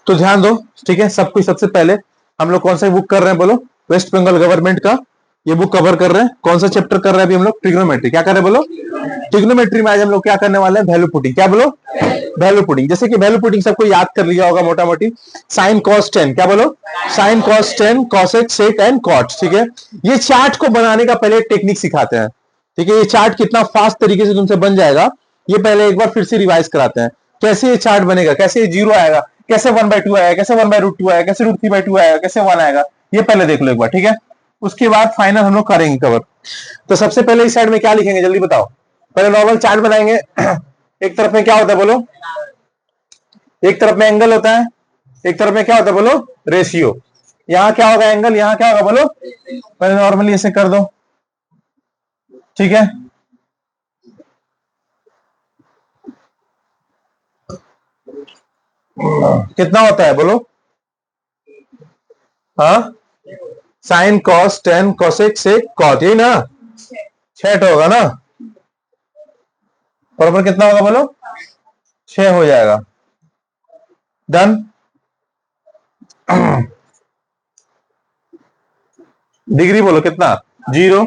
तो ध्यान दो, ठीक है। सब कुछ सबसे पहले हम लोग कौन सा बुक कर रहे हैं बोलो? वेस्ट बंगाल गवर्नमेंट का ये बुक कवर कर रहे हैं। कौन सा चैप्टर कर रहे हैं अभी हम लोग? ट्रिग्नोमेट्री। क्या कर रहे हैं बोलो? ट्रिग्नोमेट्री में आज हम लोग क्या करने वाले हैं? Value putting. क्या बोलो? Value putting. जैसे कि वैल्यू पुटिंग सबको याद कर लिया होगा मोटा मोटी। साइन कॉस टेन, क्या बोलो? Sine cos tan, cosec, sec and cot, ठीक है। ये चार्ट को बनाने का पहले टेक्निक सिखाते हैं, ठीक है। ये चार्ट कितना फास्ट तरीके से तुमसे बन जाएगा ये पहले एक बार फिर से रिवाइज कराते हैं। कैसे ये चार्ट बनेगा, कैसे ये जीरो आएगा, कैसे 1/2 आएगा, कैसे 1/√2 आएगा, कैसे √3/2 आएगा, कैसे 1 आएगा, ये पहले देख लो एक बार, ठीक है। उसके बाद फाइनल हम लोग करेंगे कवर। तो सबसे पहले इस साइड में क्या लिखेंगे जल्दी बताओ? पहले नॉर्मल चार्ट बनाएंगे। एक तरफ में क्या होता है बोलो? एक तरफ में एंगल होता है, एक तरफ में क्या होता है बोलो? रेशियो। यहां क्या होगा? एंगल। यहां क्या होगा बोलो? पहले नॉर्मली ऐसे कर दो, ठीक है। कितना होता है बोलो? हाँ, sine cos tan cosec sec cot, यही ना? 6 होगा ना? बराबर कितना होगा बोलो? 6 हो जाएगा। डन। डिग्री बोलो कितना? 0,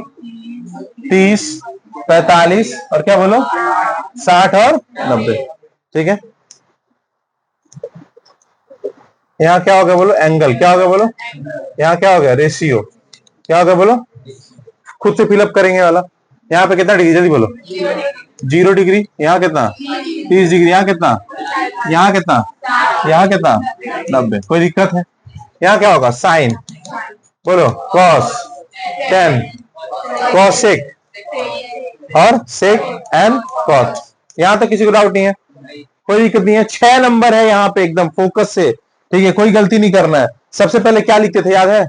30, 45 और क्या बोलो? 60 और 90, ठीक है। यहाँ क्या हो गया बोलो? एंगल। क्या हो गया बोलो? यहाँ क्या हो गया? रेशियो। क्या हो गया बोलो? खुद से फिलअप करेंगे वाला। यहाँ पे कितना डिग्री जल्दी बोलो? 0 डिग्री। यहाँ कितना? 30 डिग्री। यहाँ कितना? यहाँ कितना? यहाँ कितना? 90। कोई दिक्कत है? यहाँ क्या होगा? साइन बोलो, कॉस टेन, कॉसेक और सेक एंड कॉट। यहाँ तक किसी को डाउट नहीं है? कोई दिक्कत नहीं है। 6 नंबर है यहाँ पे, एकदम फोकस से, ठीक है। कोई गलती नहीं करना है। सबसे पहले क्या लिखते थे याद है?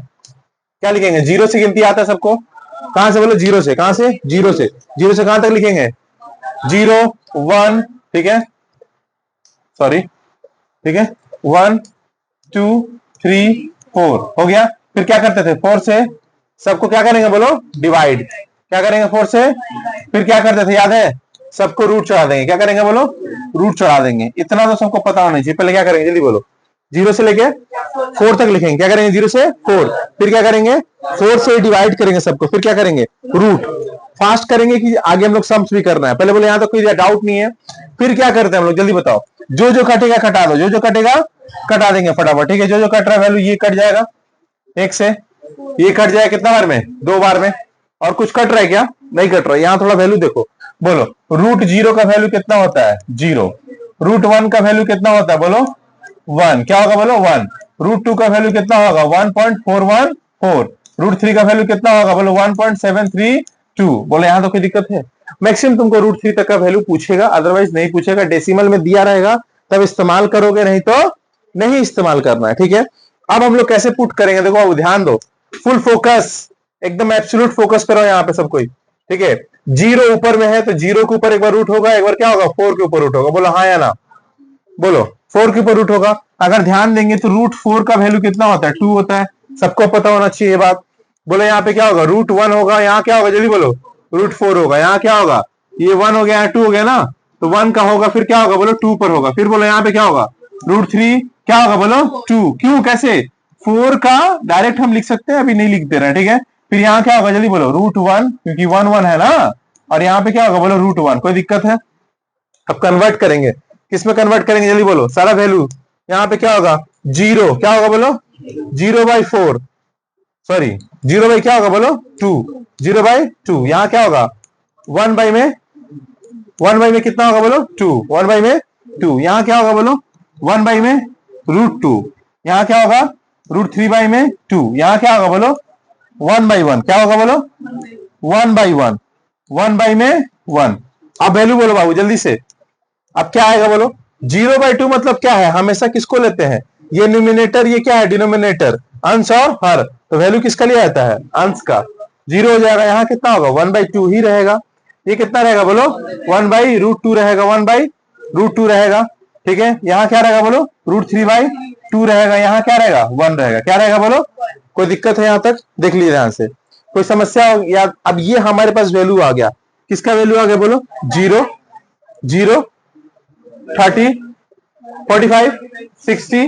क्या लिखेंगे? 0 से गिनती आता है सबको? कहां से बोलो? 0 से। कहां से? 0 से। 0 से कहां तक लिखेंगे? 0, 1, ठीक है, सॉरी, ठीक है, 1, 2, 3, 4 हो गया। फिर क्या करते थे? 4 से सबको क्या करेंगे बोलो? डिवाइड। क्या करेंगे 4 से? फिर क्या करते थे याद है? सबको रूट चढ़ा देंगे। क्या करेंगे बोलो? रूट चढ़ा देंगे। इतना तो सबको पता होना चाहिए। पहले क्या करेंगे जल्दी बोलो? 0 से लेके 4 तक लिखेंगे। क्या करेंगे? 0 से 4। फिर क्या करेंगे? 4 से डिवाइड करेंगे सबको। फिर क्या करेंगे? रूट। फास्ट करेंगे कि आगे हम लोग सम्स भी करना है। पहले बोले यहाँ तो कोई डाउट नहीं है। फिर क्या करते हैं हम लोग जल्दी बताओ? जो जो कटेगा कटा दो, जो जो कटेगा कटा देंगे फटाफट, ठीक है। जो जो कट रहा है वैल्यू ये कट जाएगा 1 से, ये कट जाएगा कितना बार में? 2 बार में। और कुछ कट रहा है क्या? नहीं कट रहा है। यहाँ थोड़ा वैल्यू देखो, बोलो √0 का वैल्यू कितना होता है? 0। √1 का वैल्यू कितना होता है बोलो? 1। क्या होगा बोलो? 1। √2 का वैल्यू कितना होगा? 1.414। √3 का वैल्यू कितना होगा बोलो? 1.732। बोलो यहाँ तो कोई दिक्कत है? मैक्सिमम तुमको √3 तक का वैल्यू पूछेगा, अदरवाइज नहीं पूछेगा। डेसिमल में दिया रहेगा तब इस्तेमाल करोगे, नहीं तो नहीं इस्तेमाल करना है, ठीक है। अब हम लोग कैसे पुट करेंगे देखो, अब ध्यान दो, फुल फोकस, एकदम एब्सोल्यूट फोकस करो यहाँ पे सब कोई, ठीक है। 0 ऊपर में है तो 0 के ऊपर एक बार रूट होगा, एक बार क्या होगा? 4 के ऊपर रूट होगा। बोलो हाँ या ना? बोलो 4 के ऊपर रूट होगा। अगर ध्यान देंगे तो √4 का वैल्यू कितना होता है? 2 होता है। सबको पता होना चाहिए ये बात। बोलो यहाँ पे क्या होगा? √1 होगा। यहाँ क्या होगा जल्दी बोलो? √4 होगा। यहाँ क्या होगा? ये 1 हो गया, 2 हो गया ना, तो 1 का होगा, फिर क्या होगा बोलो? 2 पर होगा। फिर बोलो यहाँ पे क्या होगा? √3 क्या होगा बोलो? 2। क्यों? कैसे? 4 का डायरेक्ट हम लिख सकते हैं, अभी नहीं लिख दे रहे हैं, ठीक है। फिर यहाँ क्या होगा जल्दी बोलो? √1, क्योंकि 1 1 है ना। और यहाँ पे क्या होगा बोलो? √1। कोई दिक्कत है? अब कन्वर्ट करेंगे, किसमें कन्वर्ट करेंगे जल्दी बोलो? सारा वैल्यू यहाँ पे क्या होगा? 0। क्या होगा बोलो? 0/4, सॉरी 0 क्या होगा बोलो? 2। 0/2। यहाँ क्या होगा? 1 बाई में, 1 बाई में कितना होगा बोलो? 2। 1 बाई में 2। यहाँ क्या होगा बोलो? 1 बाई में √2। यहाँ क्या होगा? √3 बाई में 2। यहाँ क्या होगा बोलो? 1/1। क्या होगा बोलो? 1/1। 1 बाई में 1। अब वैल्यू बोलो बाबू जल्दी से। अब क्या आएगा बोलो? 0/2 मतलब क्या है? हमेशा किसको लेते हैं? ये न्यूमिनेटर, ये क्या है? डिनोमिनेटर, अंश और हर। तो वैल्यू किसका लिया जाता है? अंश का। 0 हो जाएगा। यहाँ कितना होगा? 1/2 ही रहेगा। ये कितना रहेगा बोलो? 1/√2 रहेगा। 1/√2 रहेगा, ठीक है। यहाँ क्या रहेगा बोलो? √3/2 रहेगा। यहाँ क्या रहेगा? 1 रहेगा। क्या रहेगा बोलो? कोई दिक्कत है यहाँ तक? देख लीजिए ध्यान से, कोई समस्या या? अब ये हमारे पास वैल्यू आ गया। किसका वैल्यू आ गया बोलो? 0, 0, 30, 45, 60,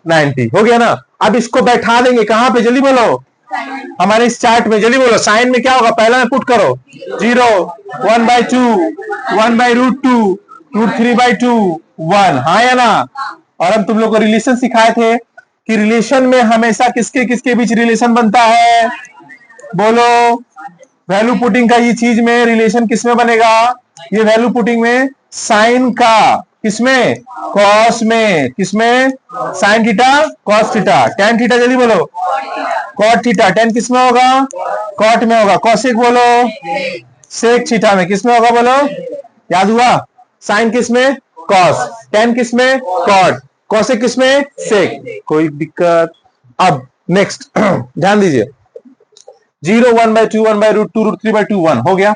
90 हो गया ना। अब इसको बैठा देंगे कहां पे, जल्दी बोलो, हमारे इस चार्ट में, जल्दी बोलो। साइन में क्या होगा, पहला में पुट करो 0, 1/2, 1/√2, √3/2, 1, हाँ या ना। और हम तुम लोग को रिलेशन सिखाए थे कि रिलेशन में हमेशा किसके किसके बीच रिलेशन बनता है, बोलो। वैल्यू पुटिंग का ये चीज में रिलेशन किसमें बनेगा, ये वैल्यू पुटिंग में साइन का, किसमें, कॉस में, किसमें, sine theta cos theta, tan theta, जल्दी बोलो, कॉट थीटा, टेन किसमें होगा, कॉट में होगा, कॉसेक बोलो, सेक थीटा में, किसमें होगा बोलो, याद हुआ, साइन किसमें, कॉस, टेन किसमें, कॉट, कॉसेक किसमें, सेक, कोई दिक्कत। अब नेक्स्ट ध्यान दीजिए, 0, 1/2, 1/√2, √3/2, 1 हो गया।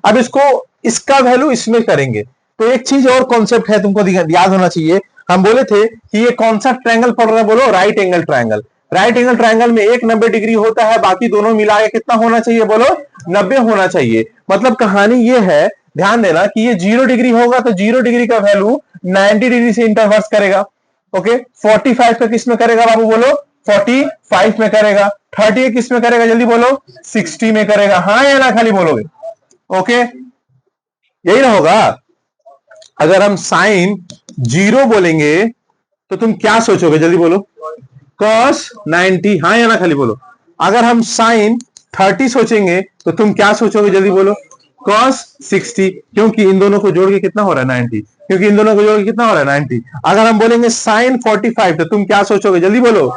अब इसको, इसका वैल्यू इसमें करेंगे तो एक चीज और कॉन्सेप्ट है तुमको याद होना चाहिए। हम बोले थे कि ये कौन सा ट्रायंगल पढ़ रहे हैं, बोलो, right angle triangle. Right angle triangle में एक 90 डिग्री होता है, बाकी दोनों मिला के कितना होना चाहिए, बोलो, 90 होना चाहिए। मतलब कहानी ये है, ध्यान देना कि ये 0 डिग्री होगा तो 0 डिग्री का वैल्यू 90 डिग्री से इंटरवर्स करेगा। ओके, 45 का किस में करेगा बाबू, बोलो, 45 में करेगा। 30 किस में करेगा, जल्दी बोलो, 60 में करेगा, हाँ या ना खाली बोलोगे। ओके, यही ना होगा। अगर हम साइन 0 बोलेंगे तो तुम क्या सोचोगे, जल्दी बोलो, कॉस 90, हाँ या ना खाली बोलो। अगर हम साइन 30 सोचेंगे तो तुम क्या सोचोगे, जल्दी बोलो, कॉस 60, क्योंकि इन दोनों को जोड़ के कितना हो रहा है 90, क्योंकि इन दोनों को जोड़ के कितना हो रहा है 90। अगर हम बोलेंगे साइन 45 तो तुम क्या सोचोगे, जल्दी बोलो,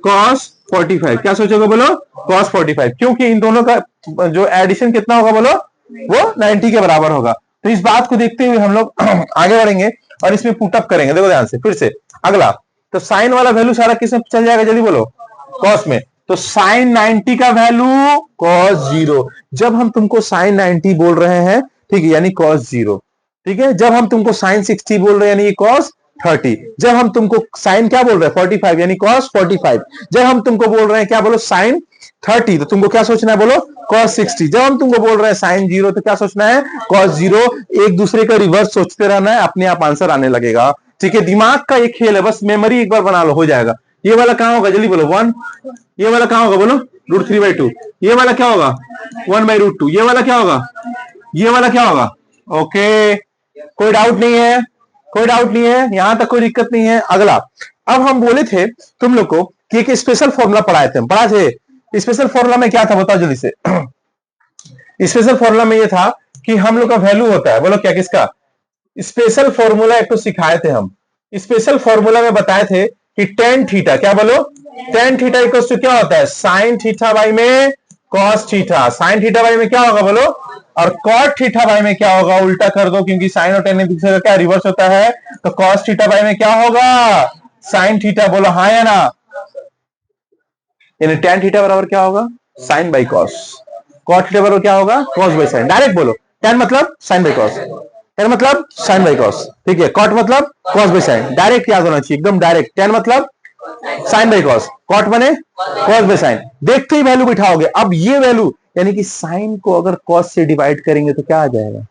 कॉस 45, क्या सोचोगे बोलो, कॉस 45, क्योंकि इन दोनों का जो एडिशन कितना होगा बोलो, वो 90 के बराबर होगा। तो इस बात को देखते हुए हम लोग आगे बढ़ेंगे और इसमें पुटअप करेंगे। देखो ध्यान से, फिर से अगला, तो साइन वाला वैल्यू सारा किस में चल जाएगा, जल्दी बोलो, कॉस में। तो साइन 90 का वैल्यू कॉस 0। जब हम तुमको साइन 90 बोल रहे हैं, ठीक है, यानी कॉस 0, ठीक है। जब हम तुमको साइन 60 बोल रहे हैं यानी कॉस 30। जब हम तुमको साइन क्या बोल रहे हैं 45 यानी कॉस 45। जब हम तुमको बोल रहे हैं क्या, बोलो, साइन 30 तो तुमको क्या सोचना है, बोलो, कॉस 60। जब हम तुमको बोल रहे हैं साइन 0 तो क्या सोचना है, कॉस 0। एक दूसरे का रिवर्स सोचते रहना है, अपने आप आंसर आने लगेगा। ठीक है, दिमाग का एक खेल है, बस मेमोरी एक बार बना लो, हो जाएगा। ये वाला कहां होगा, जल्दी बोलो, 1। ये वाला कहां होगा, बोलो, √3/2। ये वाला क्या होगा, 1/√2। ये वाला क्या होगा, ये वाला क्या होगा। ओके, कोई डाउट नहीं है, कोई डाउट नहीं है, यहां तक कोई दिक्कत नहीं है। अगला, अब हम बोले थे तुम लोग को कि एक स्पेशल फॉर्मूला पढ़ाए थे, हम पढ़ा थे। स्पेशल फॉर्मूला में क्या था बताओ जल्दी से। स्पेशल फॉर्मूला में ये था कि हम लोग का वैल्यू होता है, बोलो क्या, किसका, स्पेशल फॉर्मूला एक तो सिखाए थे हम। स्पेशल फॉर्मूला में बताए थे कि टेन थीटा, क्या बोलो, टेन थीटा इक्वल्स टू क्या होता है, साइन थीटा बाई में cos theta. Sine theta by में क्या होगा बोलो, और कॉट थीटा बाई में क्या होगा, उल्टा कर दो, क्योंकि साइन और टेन एक दूसरे का क्या रिवर्स होता है। तो कॉस थीटा बाई में क्या होगा, साइन थीटा, बोलो हाँ या ना। यानी टेन थीटा बराबर क्या होगा, sine by cos. Cot theta बराबर क्या होगा, कॉस बाई साइन। डायरेक्ट बोलो, टेन मतलब साइन बाई कॉस, टेन मतलब साइन बाई कॉस, ठीक है। कॉट मतलब कॉस बाई साइन, डायरेक्ट याद होना चाहिए, एकदम डायरेक्ट। टेन मतलब साइन बाई कॉस, कॉट बने कॉस बाई साइन, देखते ही वैल्यू बिठाओगे। अब ये वैल्यू यानी कि साइन को अगर कॉस से डिवाइड करेंगे तो क्या आ जाएगा,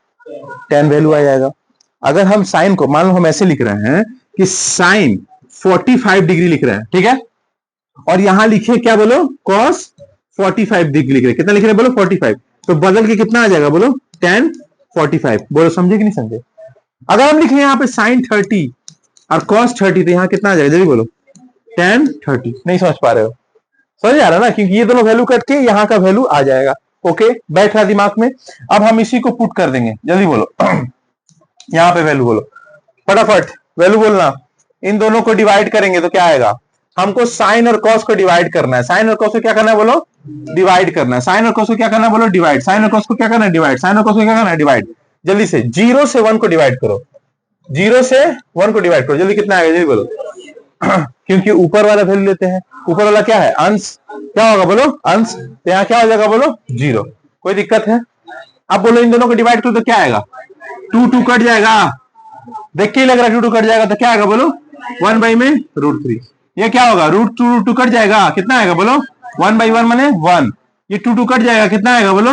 टेन वैल्यू आ जाएगा। अगर हम साइन को, मान लो हम ऐसे लिख रहे हैं कि साइन 45 डिग्री लिख रहे हैं, ठीक है, और यहां लिखे क्या बोलो, कॉस 45 डिग्री लिख रहे हैं। कितना लिख रहे हैं बोलो, 45। तो बदल के कितना आ जाएगा बोलो, टेन 45। बोलो समझे कि नहीं समझे। अगर हम लिखे यहाँ पे साइन 30 और कॉस 30 तो यहाँ कितना आ जाएगा, जल्दी बोलो, टेन 30। नहीं समझ पा रहे हो, समझ आ रहा ना, क्योंकि ये दोनों वैल्यू कट के यहाँ का वैल्यू आ जाएगा। ओके, बैठ रहा दिमाग में। अब हम इसी को पुट कर देंगे, जल्दी बोलो यहाँ पे वैल्यू बोलो, फटाफट वैल्यू बोलना। इन दोनों को डिवाइड करेंगे तो क्या आएगा, हमको साइन और कॉस को डिवाइड करना है। साइन और कॉस को क्या करना है बोलो, डिवाइड करना है। साइन और कॉस को क्या करना है बोलो, डिवाइड। साइन और कॉस को क्या करना है, डिवाइड। साइन और कॉस को क्या करना है, डिवाइड। जल्दी से 0 से 1 को डिवाइड करो, 0 से 1 को डिवाइड करो, जल्दी कितना आएगा, जल्दी बोलो क्योंकि ऊपर वाला वैल्यू लेते हैं, ऊपर वाला क्या है, अंश। क्या होगा बोलो, अंश। तो यहाँ क्या हो जाएगा बोलो, 0। कोई दिक्कत है। अब बोलो इन दोनों को डिवाइड करो तो क्या आएगा, 2 कट जाएगा, देख के ही लग रहा है 2 कट जाएगा। तो क्या आएगा बोलो, 1 में √3। ये क्या होगा, √2 कट जाएगा, कितना आएगा बोलो, 1/1 माने 1। ये 2 कट जाएगा, कितना आएगा बोलो,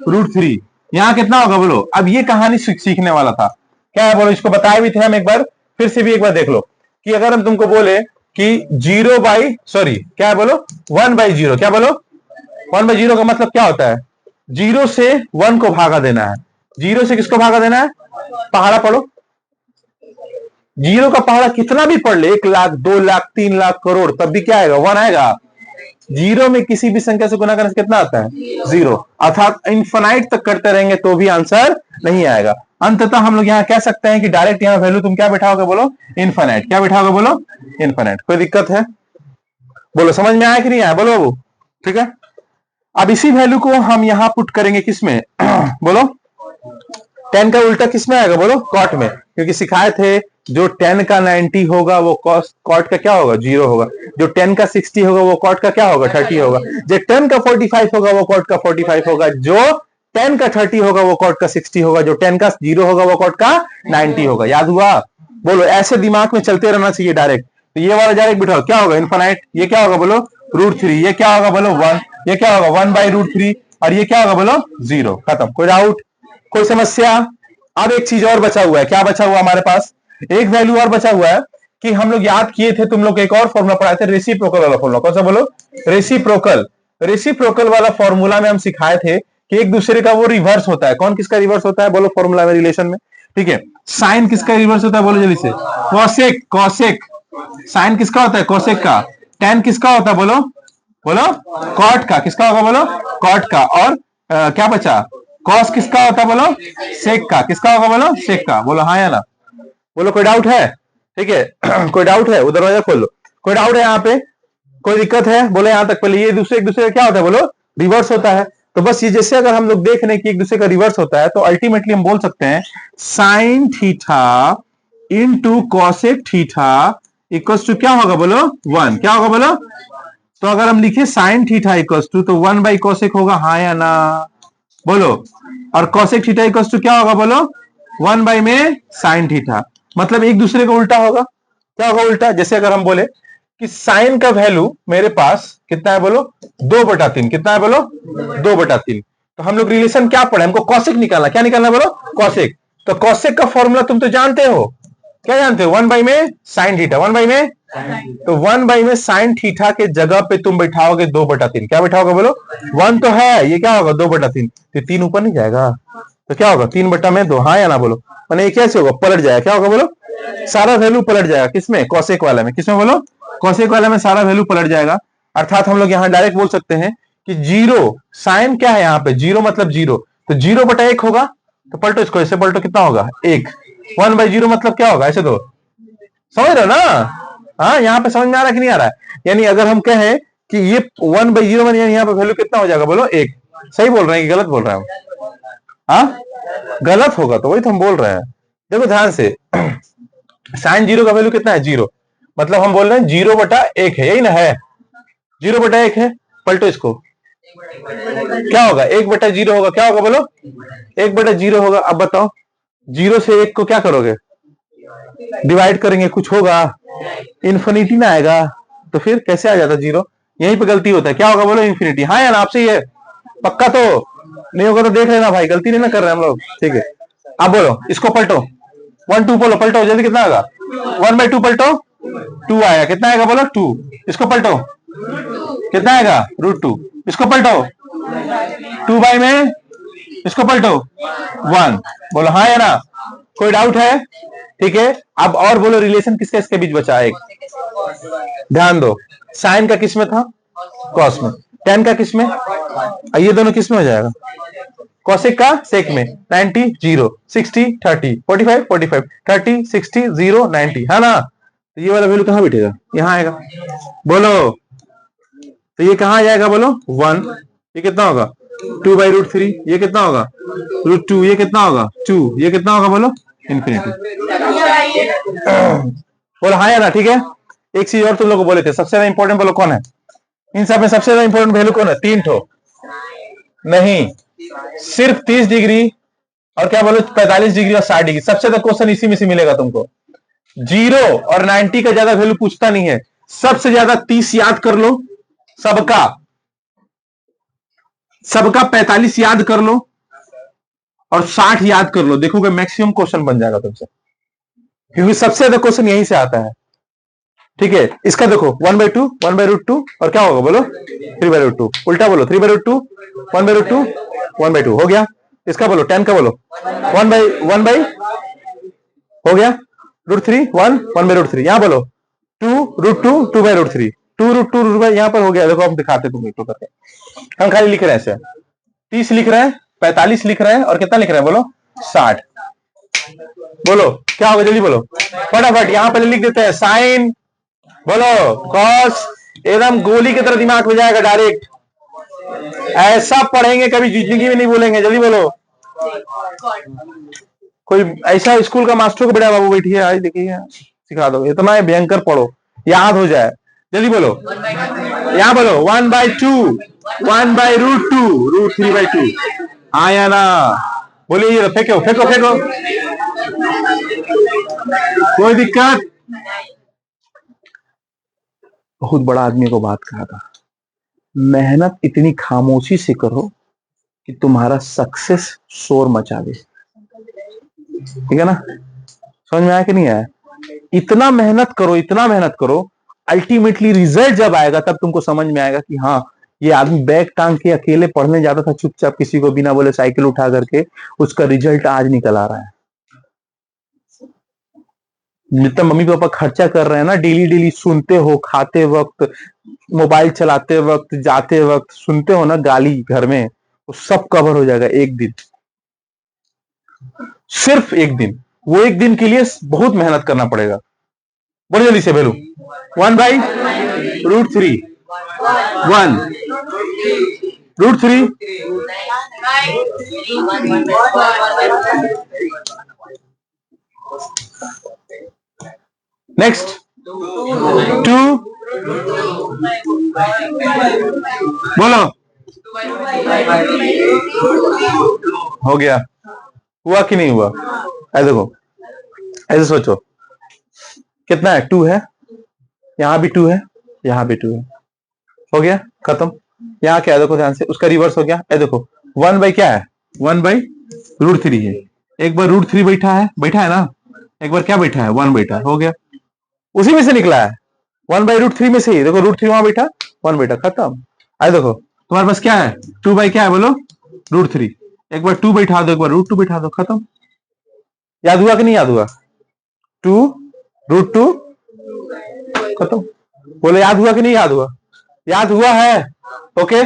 √3। यहाँ कितना होगा बोलो। अब ये कहानी सीखने वाला था, क्या है बोलो, इसको बताए भी थे हम एक बार, फिर से भी एक बार देख लो कि अगर हम तुमको बोले कि 0/, क्या है बोलो, 1/0। क्या बोलो, 1/0 का मतलब क्या होता है, 0 से 1 को भागा देना है। 0 से किसको भागा देना है, पहाड़ा पढ़ो। 0 का पहाड़ा कितना भी पढ़ ले, 1 लाख 2 लाख 3 लाख करोड़, तब भी क्या आएगा, 1 आएगा। 0 में किसी भी संख्या से गुना करने से कितना आता है, 0। अर्थात इन्फिनाइट तक करते रहेंगे तो भी आंसर नहीं आएगा। अंततः हम लोग यहाँ कह सकते हैं कि डायरेक्ट यहाँ वैल्यू तुम क्या बैठाओगे बोलो, इन्फिनाइट। क्या बैठाओगे बोलो, इन्फिनाइट। कोई दिक्कत है बोलो, समझ में आया कि नहीं आया बोलो बाबू, ठीक है। अब इसी वैल्यू को हम यहां पुट करेंगे किसमें बोलो, 10 का उल्टा किसमें आएगा बोलो, कॉट में, क्योंकि सिखाए थे जो 10 का 90 होगा वो कॉट का क्या होगा, 0 होगा। जो 10 का 60 होगा वो कॉट का क्या होगा, 30 होगा। जो 10 का 45 होगा वो कॉट का 45 होगा। जो 10 का 30 होगा वो कॉट का 60 होगा। जो 10 का 0 होगा वो कॉट का 90 होगा। याद हुआ बोलो, ऐसे दिमाग में चलते रहना चाहिए डायरेक्ट। तो ये वाला डायरेक्ट बिठाओ, क्या होगा इनफाइनाइट, ये क्या होगा बोलो, √3। ये क्या होगा बोलो, 1। ये क्या होगा, 1/√3। और ये क्या होगा बोलो, 0। खत्म। कोई डाउट, कोई समस्या। अब एक चीज और बचा हुआ है, क्या बचा हुआ हमारे पास, एक वैल्यू और बचा हुआ है कि हम लोग याद किए थे, तुम लोग एक और फॉर्मूला पढ़ाए थे, रेसिप्रोकल वाला फॉर्मूला। कौन सा बोलो, रेसिप्रोकल। रेसिप्रोकल वाला फॉर्मूला में हम सिखाए थे कि एक दूसरे का वो रिवर्स होता है। कौन किसका रिवर्स होता है बोलो, फॉर्मूला में, रिलेशन में, ठीक है। साइन किसका रिवर्स होता है बोलो जल्दी से, कॉसेक। कॉसेक साइन किसका होता है, कोसेक का। टेन किसका होता है बोलो, बोलो कॉट का। किसका होगा बोलो, कॉट का। और क्या बचा, कॉस किसका होता है बोलो, सेक का। किसका होगा बोलो, सेक का। बोलो हाँ या ना बोलो। कोई डाउट है, ठीक है कोई डाउट है, उधर दरवाजा खोल लो। कोई डाउट है यहाँ पे, कोई दिक्कत है बोले यहाँ तक। पहले ये दूसरे एक दूसरे का क्या होता है बोलो, रिवर्स होता है। तो बस ये जैसे अगर हम लोग देख रहे हैं कि एक दूसरे का रिवर्स होता है, तो अल्टीमेटली हम बोल सकते हैं sine theta into cosec theta equals to क्या होगा बोलो, 1। क्या होगा बोलो, तो अगर हम लिखे साइन थीटा इक्वल्स टू, तो 1/कोसेक होगा, हाँ या ना बोलो। और कोसेक थीटा इक्वल्स टू क्या होगा बोलो, 1 में साइन थीटा। मतलब एक दूसरे का उल्टा होगा। क्या होगा उल्टा, जैसे अगर हम बोले कि साइन का वैल्यू मेरे पास कितना है बोलो, 2/3। कितना है बोलो, 2/3। तो हम लोग रिलेशन क्या पढ़े, हमको कॉसेक निकालना। क्या निकालना बोलो, कॉसेक। तो कॉसेक का फॉर्मूला तुम तो जानते हो, क्या जानते हो, 1 में साइन थीटा। 1 में, तो 1 में साइन थीटा के जगह पे तुम बैठाओगे 2/3। क्या बैठाओगे बोलो, 1 तो है, ये क्या होगा 2/3। तो 3 ऊपर नहीं जाएगा, तो क्या होगा 3/2। हाँ या ना बोलो, मैंने ये कैसे होगा, पलट जाएगा। क्या होगा बोलो, सारा वैल्यू पलट जाएगा। किसमें, कॉसेक वाला में। किसमें बोलो, कॉसेक वाला में सारा वैल्यू पलट जाएगा। अर्थात हम लोग यहाँ डायरेक्ट बोल सकते हैं कि 0 साइन क्या है यहाँ पे, 0 मतलब 0, तो 0/1 होगा। तो पलटो इसको, ऐसे पलटो, कितना होगा 1। 1/0 मतलब क्या होगा, ऐसे तो समझ रहे हो ना। हाँ, यहाँ पे समझ में आ रहा है कि नहीं आ रहा है। यानी अगर हम कहें कि ये 1/0 में यहाँ पे वैल्यू कितना हो जाएगा बोलो, 1। सही बोल रहे हैं कि गलत बोल रहे हैं हम, हाँ गलत होगा, तो वही तो हम बोल रहे हैं। देखो ध्यान से, साइन 0 का वैल्यू कितना है, 0। मतलब हम बोल रहे हैं 0/1 है, यही ना है, 0/1 है। पलटो इसको, क्या होगा, 1/0 होगा। क्या होगा बोलो, 1/0 होगा। अब बताओ 0 से 1 को क्या करोगे, डिवाइड करेंगे, कुछ होगा, इन्फिनिटी ना आएगा। तो फिर कैसे आ जाता 0, यहीं पे गलती होता है। क्या होगा बोलो, इन्फिनिटी। हाँ यार आपसे ही है, पक्का तो नहीं होगा तो देख लेना भाई, गलती नहीं ना कर रहे हम लोग, ठीक है। अब बोलो इसको पलटो, 1 2 बोलो, पलटो जल्दी, कितना आएगा, 1/2 पलटो, 2 आएगा। कितना आएगा बोलो, 2। इसको पलटो, कितना आएगा, √2। इसको पलटो, 2 में, इसको पलटो, 1। बोलो हाँ या ना, कोई डाउट है, ठीक है। अब और बोलो, रिलेशन किसका इसके बीच बचा, एक ध्यान दो, साइन का किस में था, कॉस में। टेन का किस में, ये दोनों किस में हो जाएगा, कॉसेक का सेक में। 90 0, 60 30, 45 45, 30 60 0 90, है ना। तो ये वाला वैल्यू कहां बैठेगा, यहां आएगा। बोलो तो ये कहां आ जाएगा बोलो, 1। ये कितना होगा, 2/√3। ये कितना होगा, √2। ये कितना होगा, 2। ये कितना होगा बोलो, इन्फिनिटी। बोलो हाँ या ना, ठीक है। एक चीज और तुम लोग को बोले थे, सबसे ज्यादा इंपॉर्टेंट बोलो कौन है, इन सब में सबसे ज्यादा इंपॉर्टेंट वैल्यू कौन है, 3 ठो नहीं, सिर्फ 30 डिग्री और क्या बोलो 45 डिग्री और 60 डिग्री। सबसे ज्यादा क्वेश्चन इसी में से मिलेगा तुमको। 0 और 90 का ज्यादा वैल्यू पूछता नहीं है, सबसे ज्यादा 30 याद कर लो, सबका 45 याद कर लो और 60 याद कर लो, देखोगे मैक्सिमम क्वेश्चन बन जाएगा तुमसे, क्योंकि सबसे ज्यादा क्वेश्चन यहीं से आता है। ठीक है, इसका देखो 1/2 1/√2 और क्या होगा बोलो 3/√2, उल्टा बोलो 3/√2 1/√2 1/2 हो गया। इसका बोलो 10 का बोलो 1 बाई हो गया √3 1/√3। यहाँ बोलो 2√2 2/√3 2√2 यहाँ पर हो गया। देखो हम दिखाते तुम एक करके, हम खाली लिख रहे हैं ऐसे 30 लिख रहे हैं 45 लिख रहे हैं और कितना लिख रहे हैं बोलो 60। बोलो क्या होगा जल्दी बोलो फटाफट। यहां पहले लिख देते हैं साइन, बोलो कॉस, एकदम गोली की तरह दिमाग में जाएगा डायरेक्ट। ऐसा पढ़ेंगे कभी जिंदगी में नहीं बोलेंगे। जल्दी बोलो। कोई ऐसा स्कूल का मास्टर को बेटा बाबू बैठिए आज देखिए सिखा दो, इतना भयंकर पढ़ो याद हो जाए। जल्दी बोलो। यहाँ बोलो 1/2 1/√2 √3/2 आया ना। बोलिए ये फेंको फेंको फेंको, कोई दिक्कत। बहुत बड़ा आदमी को बात कहा था, मेहनत इतनी खामोशी से करो कि तुम्हारा सक्सेस शोर मचा दे। ठीक है ना, समझ में आया कि नहीं आया? इतना मेहनत करो इतना मेहनत करो, अल्टीमेटली रिजल्ट जब आएगा तब तुमको समझ में आएगा कि हाँ ये आदमी बैग टांग के अकेले पढ़ने जाता था चुपचाप किसी को बिना बोले साइकिल उठा करके, उसका रिजल्ट आज निकल आ रहा है। जितना मम्मी पापा खर्चा कर रहे हैं ना डेली डेली, सुनते हो खाते वक्त, मोबाइल चलाते वक्त, जाते वक्त सुनते हो ना गाली घर में, वो सब कवर हो जाएगा एक दिन, सिर्फ एक दिन। वो एक दिन के लिए बहुत मेहनत करना पड़ेगा। बोलो जल्दी से वैल्यू 1/√3 1√3 नेक्स्ट 2 बोलो हो गया। हुआ कि नहीं हुआ? ऐसे देखो, ऐसे सोचो कितना है 2 है, यहां भी 2 है, यहां भी 2 है, हो गया खत्म। यहाँ क्या है देखो ध्यान से, उसका रिवर्स हो गया। ये देखो 1 बाई क्या है 1/√3 है, एक बार √3 बैठा है ना, एक बार क्या बैठा है 1 बैठा है, हो गया उसी में से निकला है 1/√3 में से ही। देखो √3 वहां बैठा 1 बैठा, खत्म। आए देखो तुम्हारे पास क्या है 2 बाई क्या है बोलो √3, एक बार 2 बैठा दो, एक बार √2 बैठा दो, खत्म। याद हुआ कि नहीं याद हुआ? 2 √2 खत्म। बोले याद हुआ कि नहीं याद हुआ? याद हुआ है, ओके।